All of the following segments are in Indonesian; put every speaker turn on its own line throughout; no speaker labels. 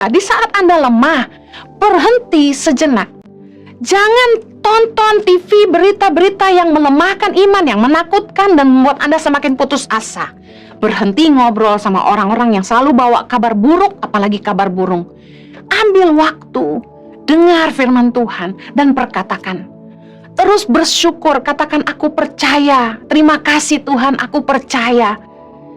Di saat Anda lemah, berhenti sejenak. Jangan tonton TV berita-berita yang melemahkan iman, yang menakutkan dan membuat Anda semakin putus asa. Berhenti ngobrol sama orang-orang yang selalu bawa kabar buruk, apalagi kabar burung. Ambil waktu, dengar firman Tuhan dan perkatakan. Terus bersyukur, katakan aku percaya. Terima kasih Tuhan, aku percaya.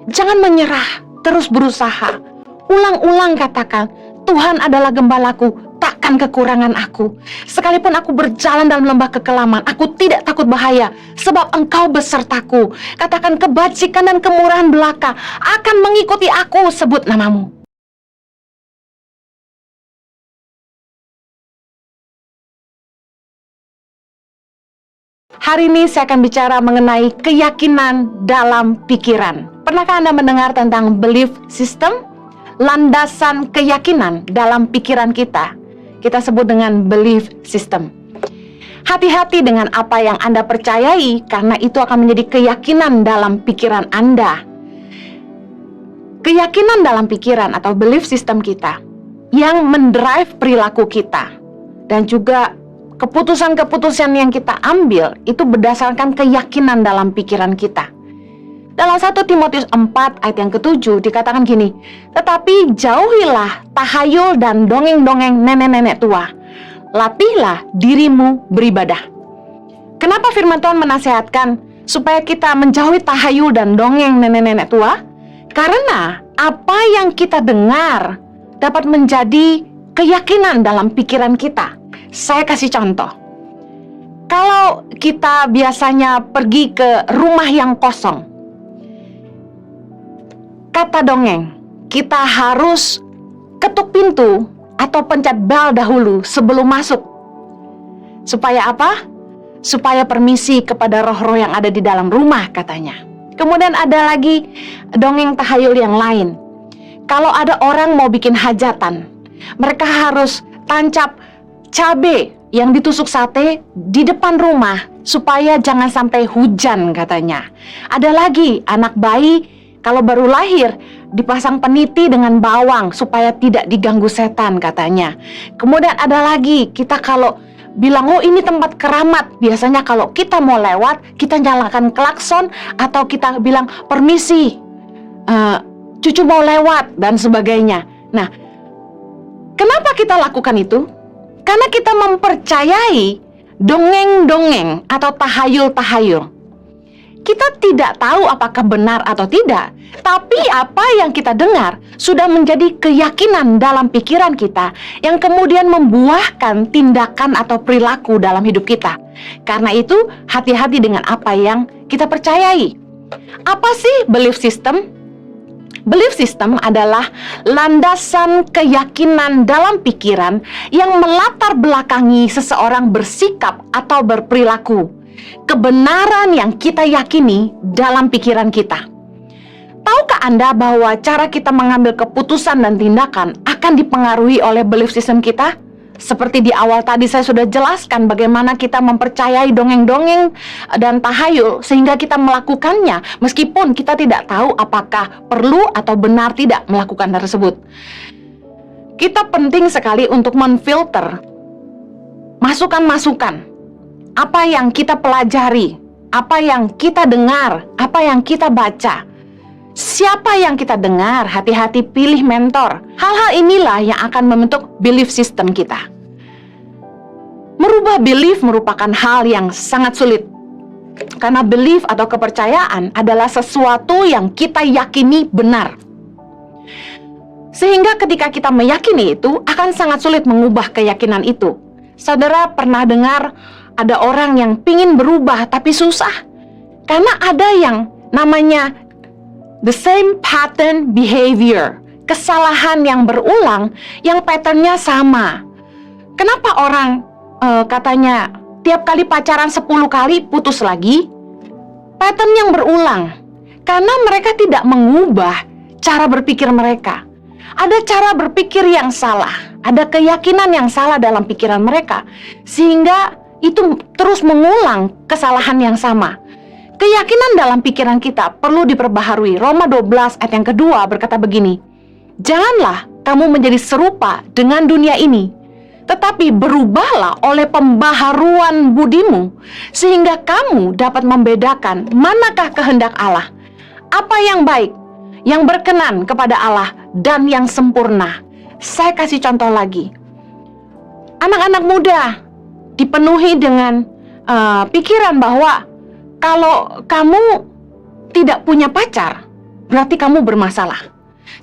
Jangan menyerah, terus berusaha. Ulang-ulang katakan, Tuhan adalah gembalaku, takkan kekurangan aku. Sekalipun aku berjalan dalam lembah kekelaman, aku tidak takut bahaya, sebab Engkau besertaku. Katakan kebajikan dan kemurahan belaka akan mengikuti aku, sebut namamu. Hari ini saya akan bicara mengenai keyakinan dalam pikiran. Pernahkah Anda mendengar tentang belief system? Landasan keyakinan dalam pikiran kita. Kita sebut dengan belief system. Hati-hati dengan apa yang Anda percayai, karena itu akan menjadi keyakinan dalam pikiran Anda. Keyakinan dalam pikiran atau belief system kita yang mendrive perilaku kita. Dan juga keputusan-keputusan yang kita ambil itu berdasarkan keyakinan dalam pikiran kita. Dalam 1 Timotius 4 ayat yang ke-7 dikatakan gini, tetapi jauhilah tahayul dan dongeng-dongeng nenek-nenek tua. Latihlah dirimu beribadah. Kenapa firman Tuhan menasihatkan supaya kita menjauhi tahayul dan dongeng nenek-nenek tua? Karena apa yang kita dengar dapat menjadi keyakinan dalam pikiran kita. Saya kasih contoh. Kalau kita biasanya pergi ke rumah yang kosong, kata dongeng, kita harus ketuk pintu atau pencet bel dahulu sebelum masuk. Supaya apa? Supaya permisi kepada roh-roh yang ada di dalam rumah, katanya. Kemudian ada lagi dongeng tahayul yang lain. Kalau ada orang mau bikin hajatan, mereka harus tancap cabai yang ditusuk sate di depan rumah supaya jangan sampai hujan, katanya. Ada lagi anak bayi kalau baru lahir dipasang peniti dengan bawang supaya tidak diganggu setan, katanya. Kemudian ada lagi, kita kalau bilang, oh ini tempat keramat, biasanya kalau kita mau lewat, kita nyalakan klakson atau kita bilang permisi, cucu mau lewat dan sebagainya. Nah, kenapa kita lakukan itu? Karena kita mempercayai dongeng-dongeng atau tahayul-tahayul. Kita tidak tahu apakah benar atau tidak, tapi apa yang kita dengar sudah menjadi keyakinan dalam pikiran kita yang kemudian membuahkan tindakan atau perilaku dalam hidup kita. Karena itu, hati-hati dengan apa yang kita percayai. Apa sih belief system? Belief system adalah landasan keyakinan dalam pikiran yang melatar belakangi seseorang bersikap atau berperilaku. Kebenaran yang kita yakini dalam pikiran kita. Tahukah Anda bahwa cara kita mengambil keputusan dan tindakan akan dipengaruhi oleh belief system kita? Seperti di awal tadi saya sudah jelaskan bagaimana kita mempercayai dongeng-dongeng dan tahayul sehingga kita melakukannya meskipun kita tidak tahu apakah perlu atau benar tidak melakukan tersebut. Kita penting sekali untuk menfilter masukan-masukan. Apa yang kita pelajari, apa yang kita dengar, apa yang kita baca. Siapa yang kita dengar, hati-hati pilih mentor. Hal-hal inilah yang akan membentuk belief system kita. Merubah belief merupakan hal yang sangat sulit. Karena belief atau kepercayaan adalah sesuatu yang kita yakini benar. Sehingga ketika kita meyakini itu, akan sangat sulit mengubah keyakinan itu. Saudara pernah dengar ada orang yang pingin berubah tapi susah? Karena ada yang namanya the same pattern behavior. Kesalahan yang berulang, yang patternnya sama. Kenapa orang katanya tiap kali pacaran 10 kali putus lagi? Pattern yang berulang. Karena mereka tidak mengubah cara berpikir mereka. Ada cara berpikir yang salah. Ada keyakinan yang salah dalam pikiran mereka. Sehingga itu terus mengulang kesalahan yang sama. Keyakinan dalam pikiran kita perlu diperbaharui. Roma 12 ayat yang kedua berkata begini, janganlah kamu menjadi serupa dengan dunia ini, tetapi berubahlah oleh pembaharuan budimu, sehingga kamu dapat membedakan manakah kehendak Allah, apa yang baik, yang berkenan kepada Allah, dan yang sempurna. Saya kasih contoh lagi. Anak-anak muda dipenuhi dengan pikiran bahwa kalau kamu tidak punya pacar, berarti kamu bermasalah.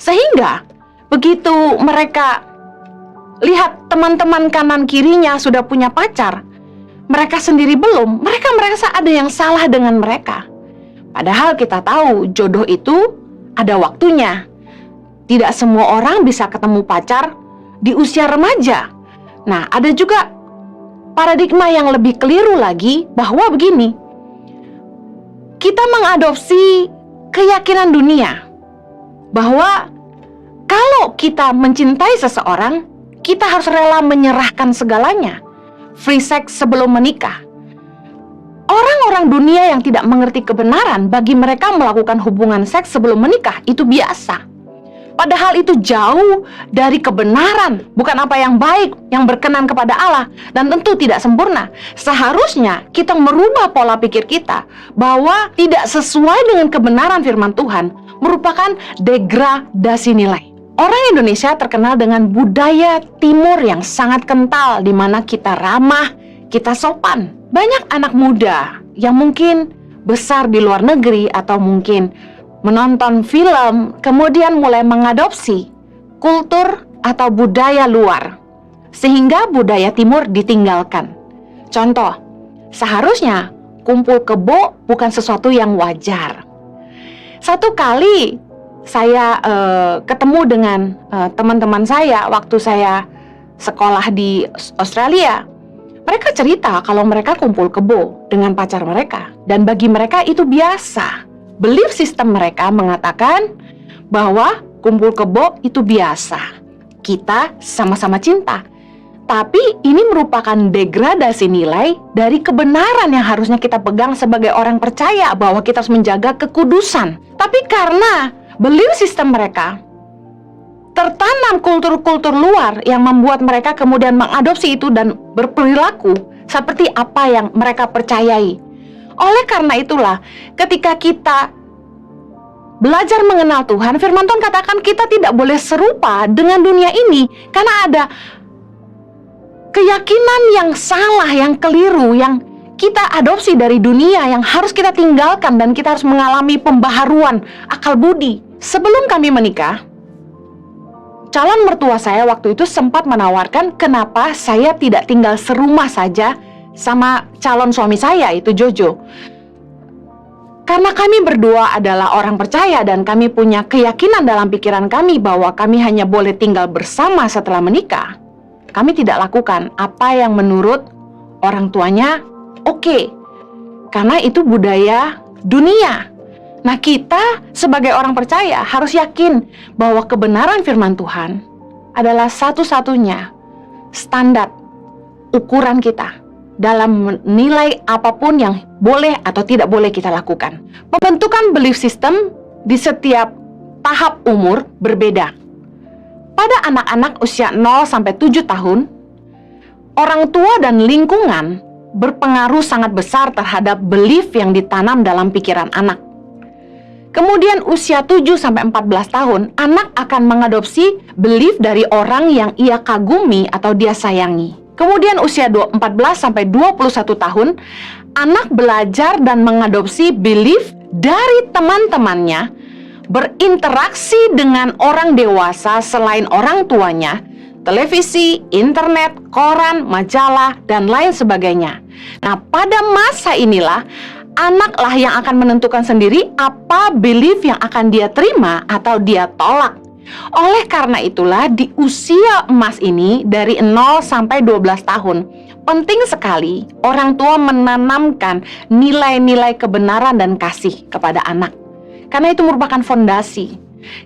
Sehingga begitu mereka lihat teman-teman kanan kirinya sudah punya pacar, mereka sendiri belum, mereka merasa ada yang salah dengan mereka. Padahal kita tahu jodoh itu ada waktunya. Tidak semua orang bisa ketemu pacar di usia remaja. Nah, ada juga paradigma yang lebih keliru lagi, bahwa begini, kita mengadopsi keyakinan dunia bahwa kalau kita mencintai seseorang, kita harus rela menyerahkan segalanya, free sex sebelum menikah. Orang-orang dunia yang tidak mengerti kebenaran, bagi mereka melakukan hubungan seks sebelum menikah itu biasa. Padahal itu jauh dari kebenaran, bukan apa yang baik, yang berkenan kepada Allah, dan tentu tidak sempurna. Seharusnya kita merubah pola pikir kita bahwa tidak sesuai dengan kebenaran firman Tuhan merupakan degradasi nilai. Orang Indonesia terkenal dengan budaya timur yang sangat kental, di mana kita ramah, kita sopan. Banyak anak muda yang mungkin besar di luar negeri atau mungkin menonton film, kemudian mulai mengadopsi kultur atau budaya luar, sehingga budaya timur ditinggalkan. Contoh, seharusnya kumpul kebo bukan sesuatu yang wajar. Satu kali saya ketemu dengan teman-teman saya waktu saya sekolah di Australia. Mereka cerita kalau mereka kumpul kebo dengan pacar mereka, dan bagi mereka itu biasa. Belief system mereka mengatakan bahwa kumpul kebo itu biasa. Kita sama-sama cinta. Tapi ini merupakan degradasi nilai dari kebenaran yang harusnya kita pegang sebagai orang percaya, bahwa kita harus menjaga kekudusan. Tapi karena belief system mereka tertanam kultur-kultur luar yang membuat mereka kemudian mengadopsi itu dan berperilaku seperti apa yang mereka percayai. Oleh karena itulah, ketika kita belajar mengenal Tuhan, firman Tuhan katakan kita tidak boleh serupa dengan dunia ini, karena ada keyakinan yang salah, yang keliru, yang kita adopsi dari dunia, yang harus kita tinggalkan, dan kita harus mengalami pembaharuan akal budi. Sebelum kami menikah, calon mertua saya waktu itu sempat menawarkan kenapa saya tidak tinggal serumah saja sama calon suami saya, itu Jojo. Karena kami berdua adalah orang percaya dan kami punya keyakinan dalam pikiran kami bahwa kami hanya boleh tinggal bersama setelah menikah, kami tidak lakukan apa yang menurut orang tuanya oke. Karena itu budaya dunia. Nah, kita sebagai orang percaya harus yakin bahwa kebenaran firman Tuhan adalah satu-satunya standar ukuran kita dalam menilai apapun yang boleh atau tidak boleh kita lakukan. Pembentukan belief system di setiap tahap umur berbeda. Pada anak-anak usia 0 sampai 7 tahun, orang tua dan lingkungan berpengaruh sangat besar terhadap belief yang ditanam dalam pikiran anak. Kemudian usia 7 sampai 14 tahun, anak akan mengadopsi belief dari orang yang ia kagumi atau dia sayangi. Kemudian usia 14 sampai 21 tahun, anak belajar dan mengadopsi belief dari teman-temannya, berinteraksi dengan orang dewasa selain orang tuanya, televisi, internet, koran, majalah, dan lain sebagainya. Nah, pada masa inilah, anaklah yang akan menentukan sendiri apa belief yang akan dia terima atau dia tolak. Oleh karena itulah di usia emas ini dari 0 sampai 12 tahun penting sekali orang tua menanamkan nilai-nilai kebenaran dan kasih kepada anak, karena itu merupakan fondasi.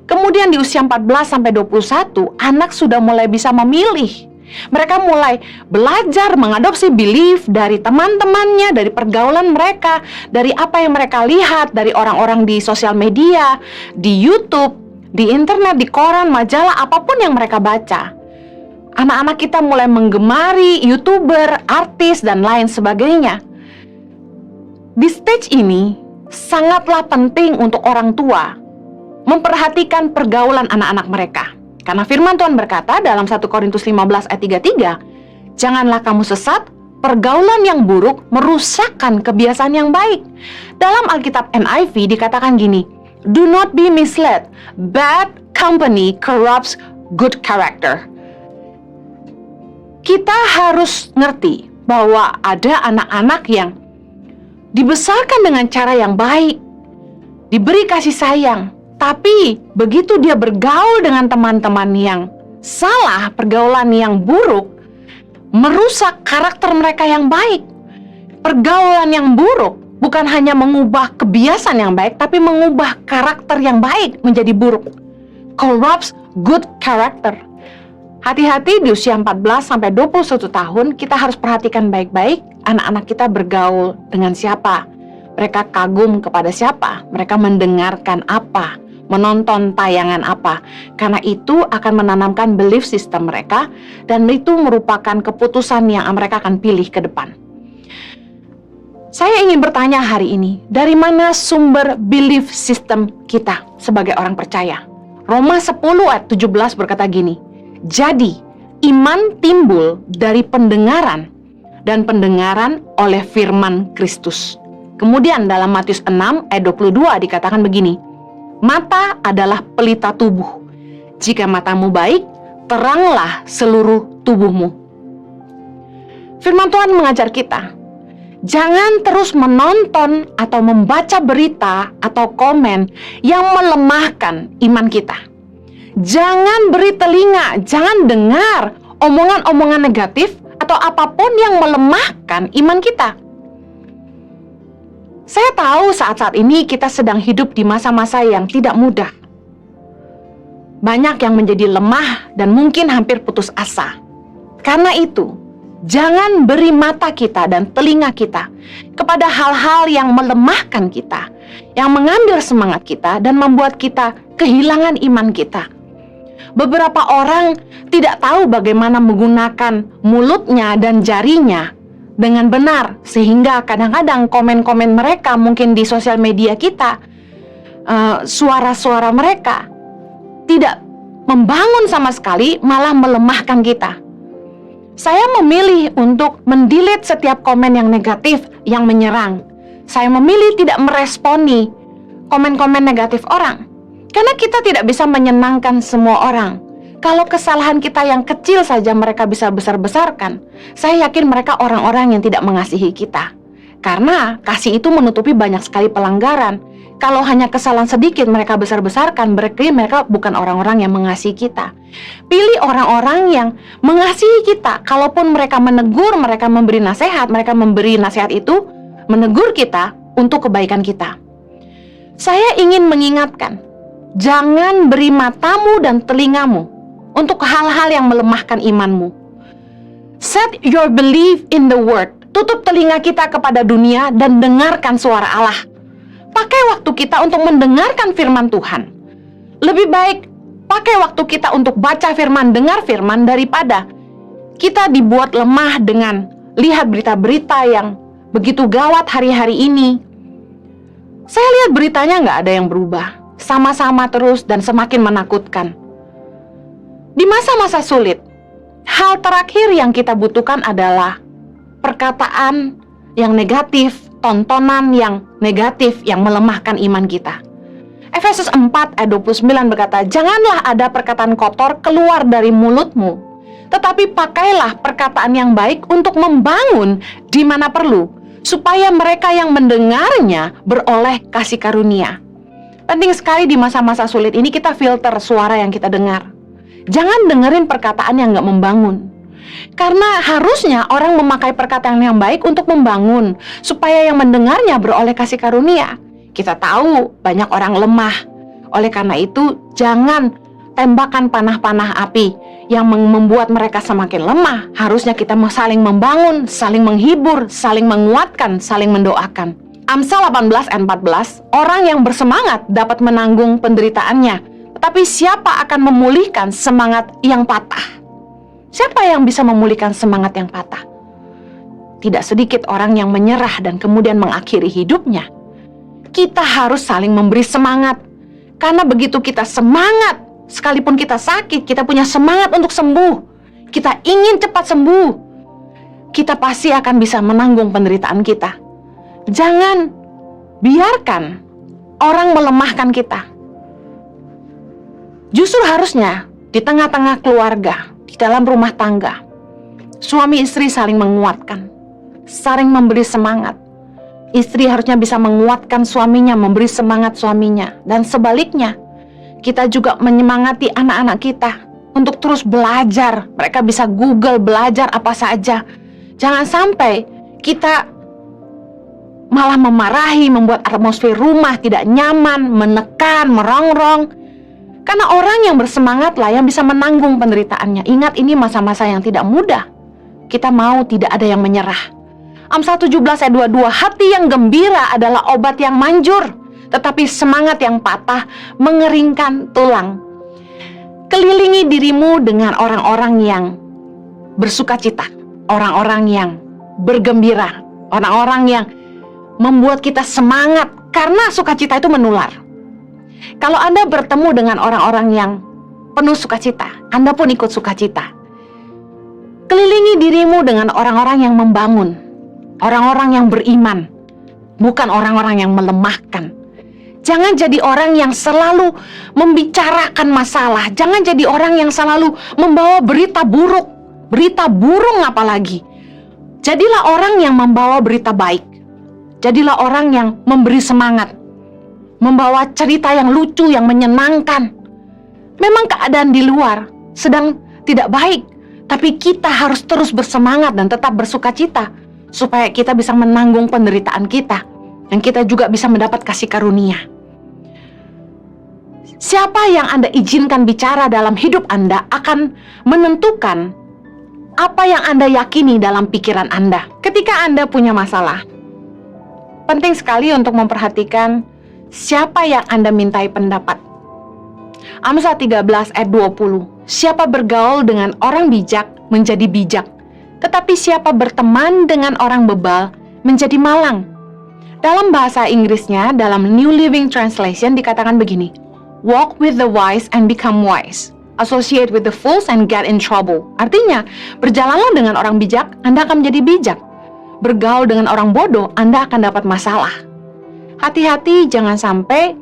Kemudian di usia 14 sampai 21 anak sudah mulai bisa memilih. Mereka mulai belajar mengadopsi belief dari teman-temannya, dari pergaulan mereka, dari apa yang mereka lihat dari orang-orang di sosial media, di YouTube, di internet, di koran, majalah, apapun yang mereka baca. Anak-anak kita mulai menggemari YouTuber, artis, dan lain sebagainya. Di stage ini, sangatlah penting untuk orang tua memperhatikan pergaulan anak-anak mereka. Karena firman Tuhan berkata dalam 1 Korintus 15 ayat 33, janganlah kamu sesat, pergaulan yang buruk merusakkan kebiasaan yang baik. Dalam Alkitab NIV dikatakan gini, do not be misled, bad company corrupts good character. Kita harus ngerti bahwa ada anak-anak yang dibesarkan dengan cara yang baik, diberi kasih sayang, tapi begitu dia bergaul dengan teman-teman yang salah, pergaulan yang buruk, merusak karakter mereka yang baik. Pergaulan yang buruk bukan hanya mengubah kebiasaan yang baik, tapi mengubah karakter yang baik menjadi buruk. Corrupts good character. Hati-hati di usia 14 sampai 21 tahun, kita harus perhatikan baik-baik anak-anak kita bergaul dengan siapa. Mereka kagum kepada siapa, mereka mendengarkan apa, menonton tayangan apa. Karena itu akan menanamkan belief system mereka, dan itu merupakan keputusan yang mereka akan pilih ke depan. Saya ingin bertanya hari ini, dari mana sumber belief system kita sebagai orang percaya? Roma 10 ayat 17 berkata gini, jadi, iman timbul dari pendengaran, dan pendengaran oleh firman Kristus. Kemudian dalam Matius 6 ayat 22 dikatakan begini, mata adalah pelita tubuh. Jika matamu baik, teranglah seluruh tubuhmu. Firman Tuhan mengajar kita, jangan terus menonton atau membaca berita atau komen yang melemahkan iman kita. Jangan beri telinga, jangan dengar omongan-omongan negatif atau apapun yang melemahkan iman kita. Saya tahu saat-saat ini kita sedang hidup di masa-masa yang tidak mudah. Banyak yang menjadi lemah dan mungkin hampir putus asa. Karena itu, jangan beri mata kita dan telinga kita kepada hal-hal yang melemahkan kita, yang mengambil semangat kita dan membuat kita kehilangan iman kita. Beberapa orang tidak tahu bagaimana menggunakan mulutnya dan jarinya dengan benar, sehingga kadang-kadang komen-komen mereka mungkin di sosial media kita, suara-suara mereka tidak membangun sama sekali, malah melemahkan kita. Saya memilih untuk mendelete setiap komen yang negatif, yang menyerang. Saya memilih tidak meresponi komen-komen negatif orang. Karena kita tidak bisa menyenangkan semua orang. Kalau kesalahan kita yang kecil saja mereka bisa besar-besarkan, saya yakin mereka orang-orang yang tidak mengasihi kita. Karena kasih itu menutupi banyak sekali pelanggaran. Kalau hanya kesalahan sedikit mereka besar-besarkan, berarti mereka bukan orang-orang yang mengasihi kita. Pilih orang-orang yang mengasihi kita. Kalaupun mereka menegur, mereka memberi nasihat, mereka memberi nasihat itu menegur kita untuk kebaikan kita. Saya ingin mengingatkan, jangan beri matamu dan telingamu untuk hal-hal yang melemahkan imanmu. Set your belief in the word. Tutup telinga kita kepada dunia dan dengarkan suara Allah. Pakai waktu kita untuk mendengarkan firman Tuhan. Lebih baik pakai waktu kita untuk baca firman, dengar firman, daripada kita dibuat lemah dengan lihat berita-berita yang begitu gawat hari-hari ini. Saya lihat beritanya nggak ada yang berubah. Sama-sama terus dan semakin menakutkan. Di masa-masa sulit, hal terakhir yang kita butuhkan adalah perkataan yang negatif, tontonan yang negatif yang melemahkan iman kita. Efesus 4 ayat 29 berkata, janganlah ada perkataan kotor keluar dari mulutmu, tetapi pakailah perkataan yang baik untuk membangun di mana perlu, supaya mereka yang mendengarnya beroleh kasih karunia. Penting sekali di masa-masa sulit ini kita filter suara yang kita dengar. Jangan dengerin perkataan yang gak membangun. Karena harusnya orang memakai perkataan yang baik untuk membangun, supaya yang mendengarnya beroleh kasih karunia. Kita tahu banyak orang lemah. Oleh karena itu, jangan tembakan panah-panah api yang membuat mereka semakin lemah. Harusnya kita saling membangun, saling menghibur, saling menguatkan, saling mendoakan. Amsal 18 ayat 14, orang yang bersemangat dapat menanggung penderitaannya, Tapi siapa akan memulihkan semangat yang patah? Siapa yang bisa memulihkan semangat yang patah? Tidak sedikit orang yang menyerah dan kemudian mengakhiri hidupnya. Kita harus saling memberi semangat. Karena begitu kita semangat, sekalipun kita sakit, kita punya semangat untuk sembuh. Kita ingin cepat sembuh. Kita pasti akan bisa menanggung penderitaan kita. Jangan biarkan orang melemahkan kita. Justru harusnya di tengah-tengah keluarga, di dalam rumah tangga, suami istri saling menguatkan, saling memberi semangat. Istri harusnya bisa menguatkan suaminya, memberi semangat suaminya. Dan sebaliknya, kita juga menyemangati anak-anak kita untuk terus belajar. Mereka bisa Google belajar apa saja. Jangan sampai kita malah memarahi, membuat atmosfer rumah tidak nyaman, menekan, merongrong. Karena orang yang bersemangatlah yang bisa menanggung penderitaannya. Ingat, ini masa-masa yang tidak mudah. Kita mau tidak ada yang menyerah. Amsal 17 ayat 22, hati yang gembira adalah obat yang manjur, tetapi semangat yang patah mengeringkan tulang. Kelilingi dirimu dengan orang-orang yang bersukacita, orang-orang yang bergembira, orang-orang yang membuat kita semangat, karena sukacita itu menular. Kalau Anda bertemu dengan orang-orang yang penuh sukacita, Anda pun ikut sukacita. Kelilingi dirimu dengan orang-orang yang membangun, orang-orang yang beriman, bukan orang-orang yang melemahkan. Jangan jadi orang yang selalu membicarakan masalah. Jangan jadi orang yang selalu membawa berita buruk, berita burung apalagi. Jadilah orang yang membawa berita baik. Jadilah orang yang memberi semangat, membawa cerita yang lucu, yang menyenangkan. Memang keadaan di luar sedang tidak baik, tapi kita harus terus bersemangat dan tetap bersukacita, supaya kita bisa menanggung penderitaan kita, dan kita juga bisa mendapat kasih karunia. Siapa yang Anda izinkan bicara dalam hidup Anda akan menentukan apa yang Anda yakini dalam pikiran Anda. Ketika Anda punya masalah, penting sekali untuk memperhatikan siapa yang Anda mintai pendapat. Amsal 13 ayat 20, siapa bergaul dengan orang bijak menjadi bijak, tetapi siapa berteman dengan orang bebal menjadi malang. Dalam bahasa Inggrisnya, dalam New Living Translation dikatakan begini, walk with the wise and become wise, associate with the fools and get in trouble. Artinya, berjalanlah dengan orang bijak, Anda akan menjadi bijak. Bergaul dengan orang bodoh, Anda akan dapat masalah. Hati-hati jangan sampai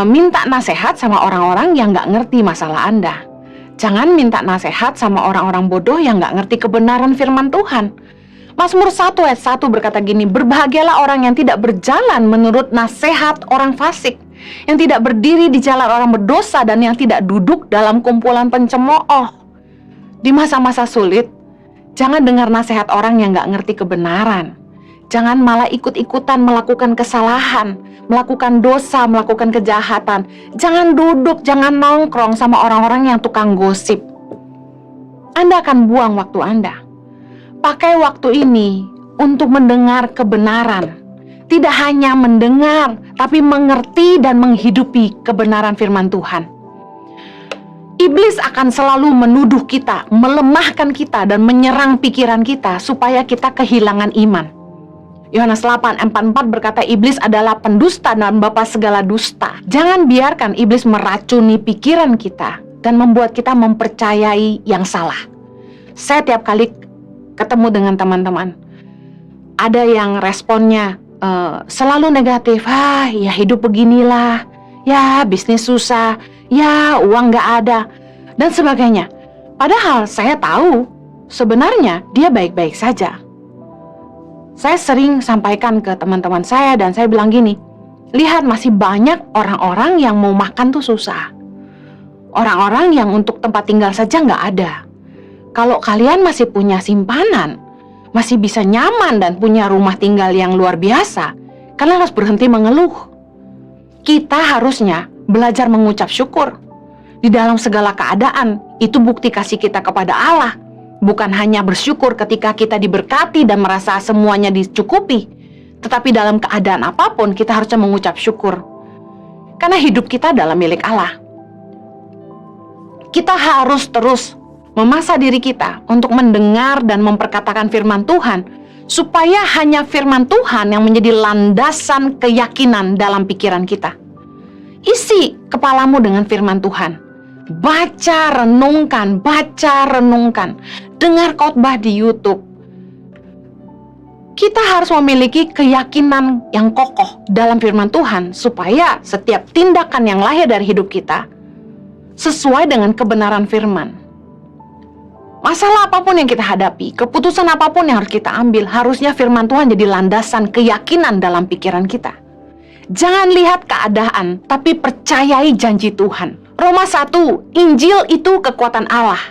minta nasihat sama orang-orang yang nggak ngerti masalah Anda. Jangan minta nasihat sama orang-orang bodoh yang nggak ngerti kebenaran firman Tuhan. Mazmur 1 ayat 1 berkata gini, berbahagialah orang yang tidak berjalan menurut nasihat orang fasik, yang tidak berdiri di jalan orang berdosa, dan yang tidak duduk dalam kumpulan pencemooh. Di masa-masa sulit, jangan dengar nasihat orang yang nggak ngerti kebenaran. Jangan malah ikut-ikutan melakukan kesalahan, melakukan dosa, melakukan kejahatan. Jangan duduk, jangan nongkrong sama orang-orang yang tukang gosip. Anda akan buang waktu Anda. Pakai waktu ini untuk mendengar kebenaran. Tidak hanya mendengar, tapi mengerti dan menghidupi kebenaran firman Tuhan. Iblis akan selalu menuduh kita, melemahkan kita, dan menyerang pikiran kita supaya kita kehilangan iman. Yohanes 8:44 berkata, iblis adalah pendusta dan bapa segala dusta. Jangan biarkan iblis meracuni pikiran kita dan membuat kita mempercayai yang salah. Saya tiap kali ketemu dengan teman-teman, ada yang responnya selalu negatif. Ya hidup beginilah, ya bisnis susah, ya uang gak ada, dan sebagainya. Padahal saya tahu sebenarnya dia baik-baik saja. Saya sering sampaikan ke teman-teman saya dan saya bilang gini, lihat masih banyak orang-orang yang mau makan tuh susah. Orang-orang yang untuk tempat tinggal saja nggak ada. Kalau kalian masih punya simpanan, masih bisa nyaman dan punya rumah tinggal yang luar biasa, kalian harus berhenti mengeluh. Kita harusnya belajar mengucap syukur. Di dalam segala keadaan, itu bukti kasih kita kepada Allah. Bukan hanya bersyukur ketika kita diberkati dan merasa semuanya dicukupi, tetapi dalam keadaan apapun kita harusnya mengucap syukur. Karena hidup kita adalah milik Allah. Kita harus terus memaksa diri kita untuk mendengar dan memperkatakan firman Tuhan, supaya hanya firman Tuhan yang menjadi landasan keyakinan dalam pikiran kita. Isi kepalamu dengan firman Tuhan. Baca, renungkan, dengar khotbah di YouTube. Kita harus memiliki keyakinan yang kokoh dalam firman Tuhan, supaya setiap tindakan yang lahir dari hidup kita sesuai dengan kebenaran firman. Masalah apapun yang kita hadapi, keputusan apapun yang harus kita ambil, harusnya firman Tuhan jadi landasan keyakinan dalam pikiran kita. Jangan lihat keadaan, tapi percayai janji Tuhan. Roma 1, Injil itu kekuatan Allah.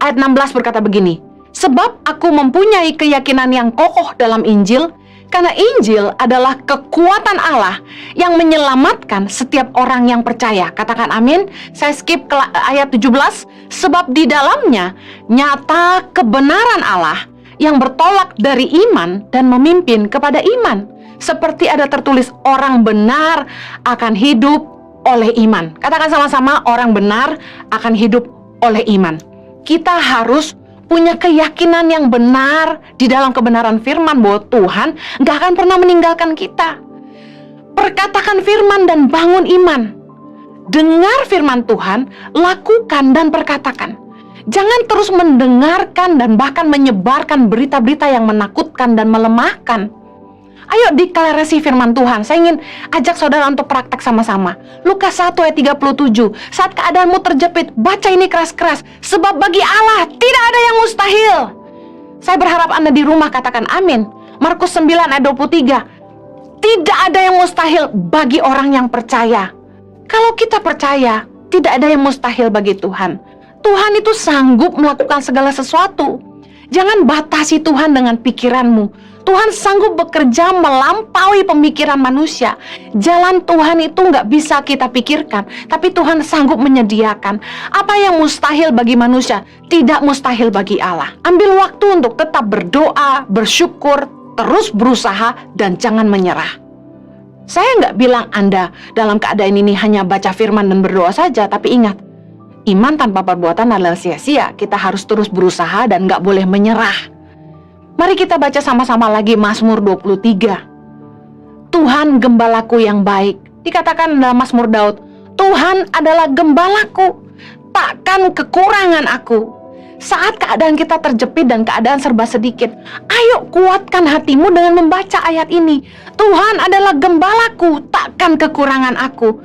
Ayat 16 berkata begini, sebab aku mempunyai keyakinan yang kokoh dalam Injil, karena Injil adalah kekuatan Allah yang menyelamatkan setiap orang yang percaya. Katakan amin. Saya skip ke ayat 17. Sebab di dalamnya nyata kebenaran Allah yang bertolak dari iman dan memimpin kepada iman. Seperti ada tertulis, orang benar akan hidup oleh iman. Katakan sama-sama, orang benar akan hidup oleh iman. Kita harus punya keyakinan yang benar di dalam kebenaran firman, bahwa Tuhan gak akan pernah meninggalkan kita. Perkatakan firman dan bangun iman. Dengar firman Tuhan, lakukan dan perkatakan. Jangan terus mendengarkan dan bahkan menyebarkan berita-berita yang menakutkan dan melemahkan. Ayo deklarasi firman Tuhan. Saya ingin ajak saudara untuk praktek sama-sama. Lukas 1 ayat 37. Saat keadaanmu terjepit, baca ini keras-keras. Sebab bagi Allah tidak ada yang mustahil. Saya berharap Anda di rumah katakan amin. Markus 9 ayat 23. Tidak ada yang mustahil bagi orang yang percaya. Kalau kita percaya, tidak ada yang mustahil bagi Tuhan. Tuhan itu sanggup melakukan segala sesuatu. Jangan batasi Tuhan dengan pikiranmu. Tuhan sanggup bekerja melampaui pemikiran manusia. Jalan Tuhan itu nggak bisa kita pikirkan, tapi Tuhan sanggup menyediakan. Apa yang mustahil bagi manusia, tidak mustahil bagi Allah. Ambil waktu untuk tetap berdoa, bersyukur, terus berusaha, dan jangan menyerah. Saya nggak bilang Anda dalam keadaan ini hanya baca firman dan berdoa saja, tapi ingat, iman tanpa perbuatan adalah sia-sia. Kita harus terus berusaha dan nggak boleh menyerah. Mari kita baca sama-sama lagi Mazmur 23. Tuhan gembalaku yang baik. Dikatakan dalam Mazmur Daud, Tuhan adalah gembalaku, takkan kekurangan aku. Saat keadaan kita terjepit dan keadaan serba sedikit, ayo kuatkan hatimu dengan membaca ayat ini. Tuhan adalah gembalaku, takkan kekurangan aku.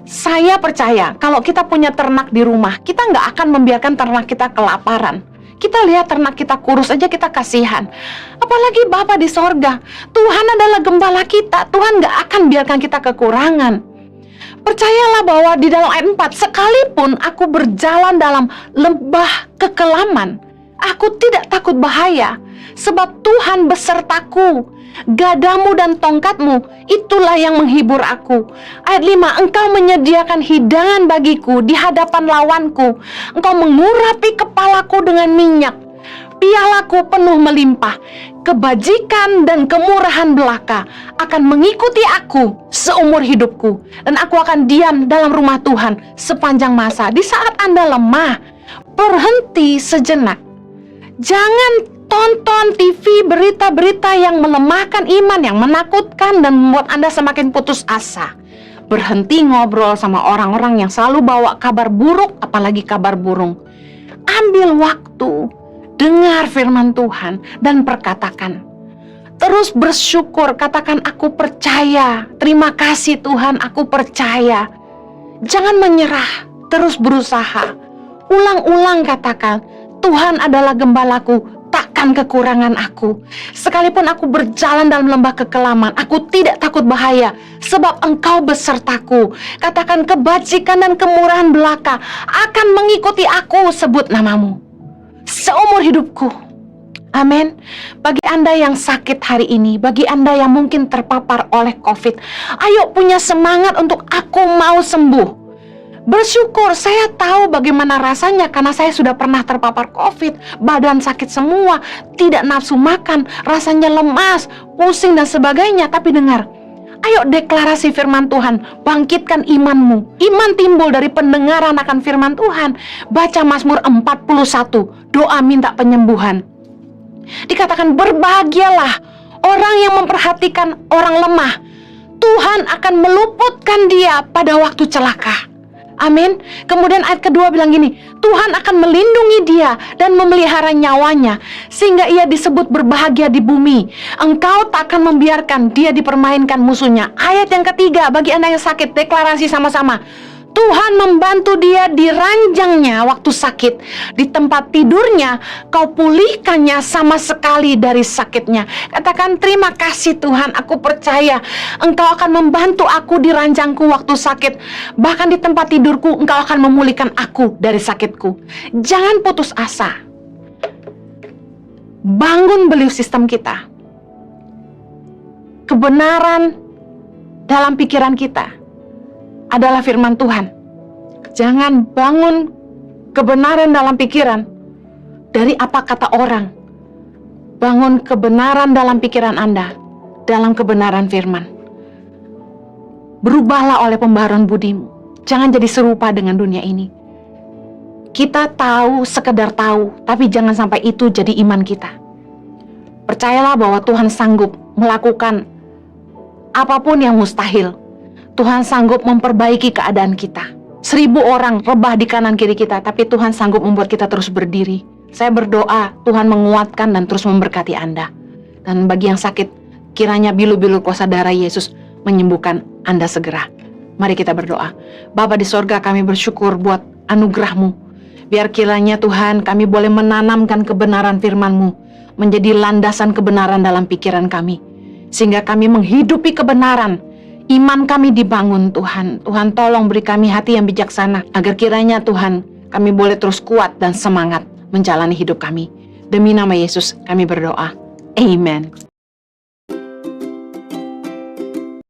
Saya percaya kalau kita punya ternak di rumah, kita nggak akan membiarkan ternak kita kelaparan. Kita lihat ternak kita kurus aja kita kasihan. Apalagi Bapa di sorga. Tuhan adalah gembala kita. Tuhan gak akan biarkan kita kekurangan. Percayalah bahwa di dalam ayat 4, sekalipun aku berjalan dalam lembah kekelaman, aku tidak takut bahaya, sebab Tuhan besertaku. Gadamu dan tongkatmu, itulah yang menghibur aku. Ayat 5, engkau menyediakan hidangan bagiku di hadapan lawanku. Engkau mengurapi kepalaku dengan minyak. Pialaku penuh melimpah. Kebajikan dan kemurahan belaka akan mengikuti aku seumur hidupku. Dan aku akan diam dalam rumah Tuhan sepanjang masa. Di saat Anda lemah, berhenti sejenak. Jangan tonton TV berita-berita yang melemahkan iman, yang menakutkan dan membuat Anda semakin putus asa. Berhenti ngobrol sama orang-orang yang selalu bawa kabar buruk, apalagi kabar burung. Ambil waktu, dengar firman Tuhan dan perkatakan. Terus bersyukur, katakan aku percaya. Terima kasih Tuhan, aku percaya. Jangan menyerah, terus berusaha. Ulang-ulang katakan, Tuhan adalah gembalaku, takkan kekurangan aku. Sekalipun aku berjalan dalam lembah kekelaman, aku tidak takut bahaya, sebab engkau besertaku. Katakan kebajikan dan kemurahan belaka akan mengikuti aku, sebut namamu seumur hidupku. Amin. Bagi Anda yang sakit hari ini, bagi Anda yang mungkin terpapar oleh COVID, ayo punya semangat untuk aku mau sembuh. Bersyukur, saya tahu bagaimana rasanya karena saya sudah pernah terpapar COVID. Badan sakit semua, tidak nafsu makan, rasanya lemas, pusing dan sebagainya. Tapi dengar, Ayo deklarasi firman Tuhan, bangkitkan imanmu. Iman timbul dari pendengaran akan firman Tuhan. Baca Mazmur 41, doa minta penyembuhan. Dikatakan berbahagialah orang yang memperhatikan orang lemah. Tuhan akan meluputkan dia pada waktu celaka. Amin. Kemudian ayat kedua bilang gini, Tuhan akan melindungi dia dan memelihara nyawanya, sehingga ia disebut berbahagia di bumi. Engkau tak akan membiarkan dia dipermainkan musuhnya. Ayat yang ketiga, bagi Anda yang sakit, deklarasi sama-sama. Tuhan membantu dia di ranjangnya waktu sakit. Di tempat tidurnya, kau pulihkannya sama sekali dari sakitnya. Katakan, terima kasih Tuhan, aku percaya Engkau akan membantu aku di ranjangku waktu sakit. Bahkan di tempat tidurku, Engkau akan memulihkan aku dari sakitku. Jangan putus asa. Bangun belief sistem kita. Kebenaran dalam pikiran kita adalah firman Tuhan. Jangan bangun kebenaran dalam pikiran dari apa kata orang. Bangun kebenaran dalam pikiran Anda dalam kebenaran firman. Berubahlah oleh pembaharuan budimu. Jangan jadi serupa dengan dunia ini. Kita tahu, sekedar tahu, tapi jangan sampai itu jadi iman kita. Percayalah bahwa Tuhan sanggup melakukan apapun yang mustahil. Tuhan sanggup memperbaiki keadaan kita. 1000 orang rebah di kanan kiri kita, tapi Tuhan sanggup membuat kita terus berdiri. Saya berdoa Tuhan menguatkan dan terus memberkati Anda. Dan bagi yang sakit, kiranya bilu-bilu kuasa darah Yesus menyembuhkan Anda segera. Mari kita berdoa. Bapa di sorga, kami bersyukur buat anugerah-Mu. Biar kiranya Tuhan kami boleh menanamkan kebenaran firman-Mu menjadi landasan kebenaran dalam pikiran kami. Sehingga kami menghidupi kebenaran. Iman kami dibangun Tuhan. Tuhan tolong beri kami hati yang bijaksana. Agar kiranya Tuhan kami boleh terus kuat dan semangat menjalani hidup kami. Demi nama Yesus kami berdoa. Amen.